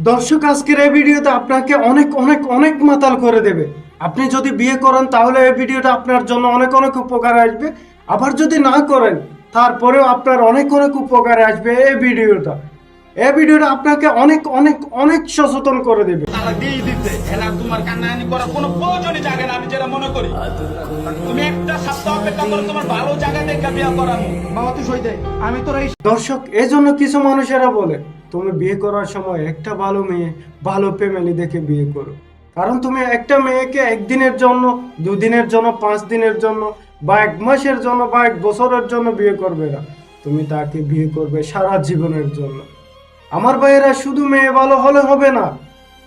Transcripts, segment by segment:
দর্শক, আজকের এই ভিডিওতে আপনাকে অনেক অনেক অনেক মাতাল করে দেবে। আপনি যদি বিয়ে করেন তাহলে এই ভিডিওটা আপনার জন্য অনেক অনেক উপকারে আসবে। আবার যদি না করেন তারপরেও আপনার অনেক অনেক উপকারে আসবে এই ভিডিওটা। এই ভিডিওটা আপনাকে অনেক অনেক অনেক সচেতন করে দেবে। তোমার কান্নাকানি করার কোনো প্রয়োজনই জাগে না, আমি যেটা মনে করি। তুমি একটা সপ্তাহ অপেক্ষা করো, তোমার ভালো জায়গা দেখে বিয়ে করানো। বাবা তুই সই দে, আমি তোর এই দর্শক, এই জন্য কিছু মানুষেরা বলে তুমি বিয়ে করার সময় একটা ভালো মেয়ে, ভালো ফ্যামিলি দেখে বিয়ে করো। কারণ তুমি একটা মেয়েকে একদিনের জন্য, দুদিনের জন্য, 5 দিনের জন্য, বা 1 মাসের জন্য, বা 1 বছরের জন্য বিয়ে করবে না। তুমি তাকে বিয়ে করবে সারা জীবনের জন্য। আমার ভাইয়েরা, শুধু মেয়ে ভালো হলে হবে না,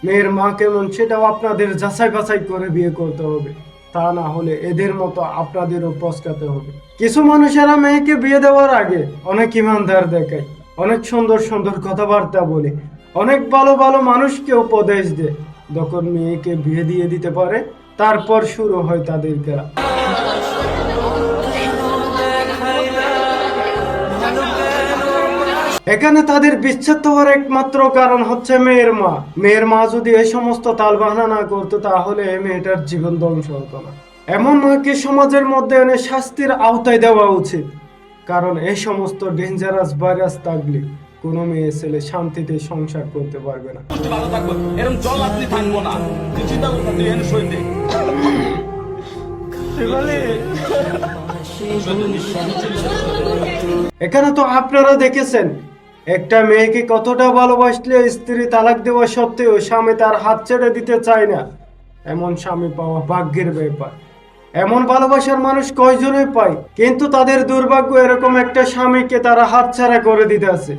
মেয়ের মা কেমন সেটাও আপনাদের যাচাই বাছাই করে বিয়ে করতে হবে। তা না হলে এদের মতো আপনাদেরও পস্কাতে হবে। কিছু মানুষেরা মেয়েকে বিয়ে দেওয়ার আগে অনেক ইমানদার দেখায়, অনেক সুন্দর সুন্দর কথাবার্তা বলে, অনেক ভালো ভালো মানুষকে উপদেশ দেয়। যখন মেয়েকে বিয়ে দিয়ে দিতে পারে তারপর শুরু হয় তাদের খেলা। এখানে তাদের বিচ্ছেদ হওয়ার একমাত্র কারণ হচ্ছে মেয়ের মা। মেয়ের মা যদি এই সমস্ত তালবাহানা না করতো তাহলে এই মেয়েটার জীবন ধ্বংস হতো না। এমন মাকে সমাজের মধ্যে এনে শাস্তির আওতায় দেওয়া উচিত। কারণ এই সমস্ত ডেঞ্জারাস ভাইরাস থাকলে কোনো মেয়ে ছেলে শান্তিতে সংসার করতে পারবে না। ভালো থাকবো, এরকম জল আপনি থাকবো না। তুই চিন্তা করতে, তুই এনে সই দে। এখানে তো আপনারা দেখেছেন একটা মেয়েকে কতটা ভালোবাসলে স্ত্রী তালাক দেওয়া সত্ত্বেও স্বামী তার হাত ছেড়ে দিতে চায় না। এমন স্বামী পাওয়া ভাগ্যের ব্যাপার। এমন ভালোবাসার মানুষ কয়জনে পায়, কিন্তু তাদের দুর্ভাগ্য এরকম একটা স্বামীকে তারা হাতছাড়া করে দিতে আছে।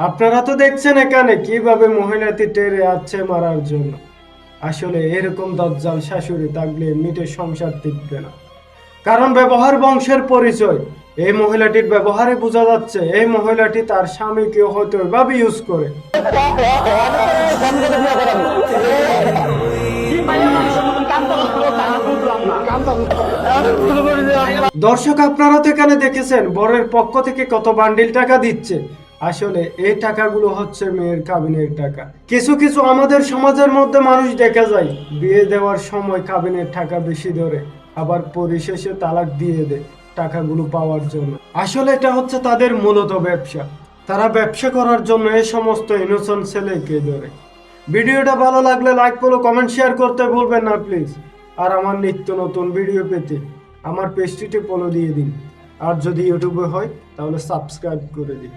আপনারা তো দেখছেন এখানে কিভাবে মহিলাটি টেরে আছে মারার জন্য। আসলে এরকম দজ্জাল শাশুড়ি থাকলে মিটে সংসার টিকবে না। কারণ ব্যবহার বংশের পরিচয়। এই মহিলাটির ব্যবহারে বোঝা যাচ্ছে এই মহিলাটি তার স্বামীকে হয়তো এভাবে ইউজ করে। দর্শক, আপনারা তো এখানে দেখেছেন বরের পক্ষ থেকে কত বান্ডিল টাকা দিচ্ছে। আসলে এই টাকাগুলো হচ্ছে মেয়ের কাবিনের টাকা। কিছু কিছু আমাদের সমাজের মধ্যে মানুষ দেখা যায় বিয়ে দেওয়ার সময় কাবিনের টাকা বেশি ধরে, আবার পরিশেষে তালাক দিয়ে দেয় টাকাগুলো পাওয়ার জন্য। আসলে এটা হচ্ছে তাদের মূলত ব্যবসা। তারা ব্যবসা করার জন্য এই সমস্ত ইনোসেন্ট ছেলেকে ধরে। ভিডিওটা ভালো লাগলে লাইক, ফলো, কমেন্ট, শেয়ার করতে ভুলবেন না প্লিজ। আর আমার নিত্য নতুন ভিডিও পেতে আমার পেজটিতে ফলো দিয়ে দিন। আর যদি ইউটিউবে হয় তাহলে সাবস্ক্রাইব করে দিন।